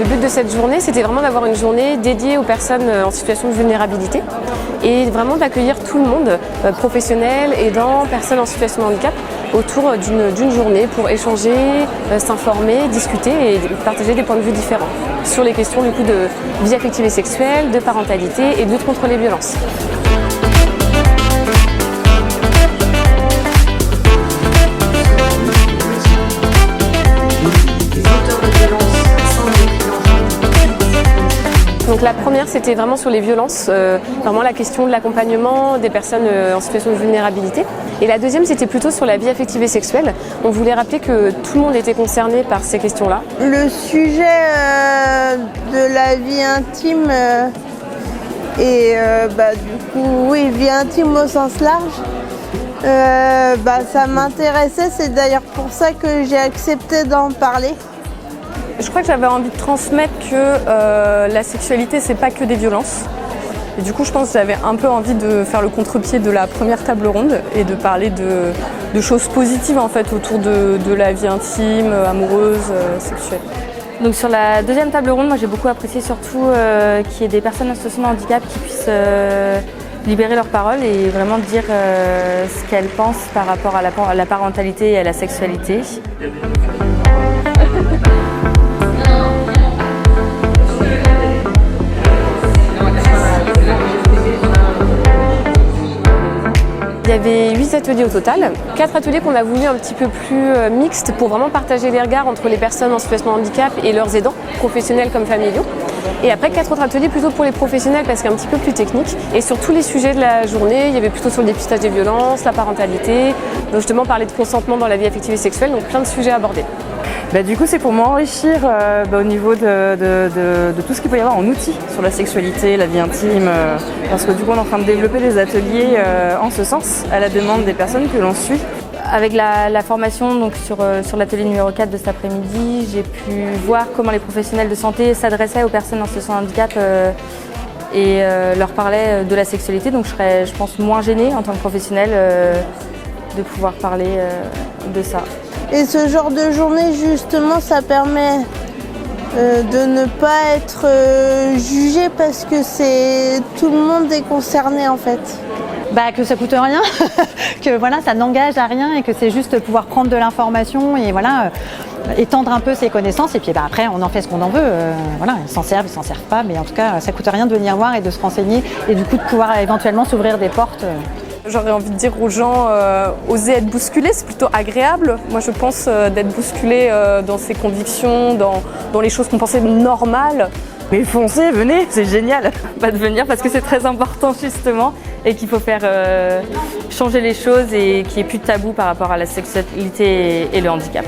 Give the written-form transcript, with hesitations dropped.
le but de cette journée, c'était vraiment d'avoir une journée dédiée aux personnes en situation de vulnérabilité et vraiment d'accueillir tout le monde, professionnels, aidants, personnes en situation de handicap, autour d'une journée pour échanger, s'informer, discuter et partager des points de vue différents sur les questions du coup de vie affective et sexuelle, de parentalité et de lutte contre les violences. Donc la première, c'était vraiment sur les violences, vraiment la question de l'accompagnement des personnes en situation de vulnérabilité. Et la deuxième, c'était plutôt sur la vie affective et sexuelle. On voulait rappeler que tout le monde était concerné par ces questions-là. Le sujet de la vie intime du coup, oui, vie intime au sens large, ça m'intéressait. C'est d'ailleurs pour ça que j'ai accepté d'en parler. Je crois que j'avais envie de transmettre que la sexualité, c'est pas que des violences. Et du coup, je pense que j'avais un peu envie de faire le contre-pied de la première table ronde et de parler de choses positives en fait autour de la vie intime, amoureuse, sexuelle. Donc sur la deuxième table ronde, moi j'ai beaucoup apprécié surtout qu'il y ait des personnes en situation de handicap qui puissent libérer leur parole et vraiment dire ce qu'elles pensent par rapport à la parentalité et à la sexualité. Il y avait 8 ateliers au total, 4 ateliers qu'on a voulu un petit peu plus mixtes pour vraiment partager les regards entre les personnes en situation de handicap et leurs aidants, professionnels comme familiaux. Et après 4 autres ateliers plutôt pour les professionnels parce qu'un petit peu plus technique. Et sur tous les sujets de la journée, il y avait plutôt sur le dépistage des violences, la parentalité, donc justement parler de consentement dans la vie affective et sexuelle, donc plein de sujets abordés. Du coup, c'est pour m'enrichir au niveau de tout ce qu'il peut y avoir en outils sur la sexualité, la vie intime, parce que du coup, on est en train de développer des ateliers en ce sens, à la demande des personnes que l'on suit. Avec la formation donc sur l'atelier numéro 4 de cet après-midi, j'ai pu voir comment les professionnels de santé s'adressaient aux personnes en situation de handicap et leur parlaient de la sexualité. Donc je serais, je pense, moins gênée en tant que professionnelle de pouvoir parler de ça. Et ce genre de journée, justement, ça permet de ne pas être jugé parce que tout le monde est concerné en fait. Que ça coûte rien, que voilà, ça n'engage à rien et que c'est juste pouvoir prendre de l'information et voilà, étendre un peu ses connaissances et puis après on en fait ce qu'on en veut. Voilà, ils s'en servent pas, mais en tout cas ça coûte rien de venir voir et de se renseigner et du coup de pouvoir éventuellement s'ouvrir des portes. J'aurais envie de dire aux gens, oser être bousculés, c'est plutôt agréable. Moi je pense d'être bousculé dans ses convictions, dans les choses qu'on pensait normales. Mais foncez, venez, c'est génial de venir parce que c'est très important justement et qu'il faut faire changer les choses et qu'il n'y ait plus de tabou par rapport à la sexualité et le handicap.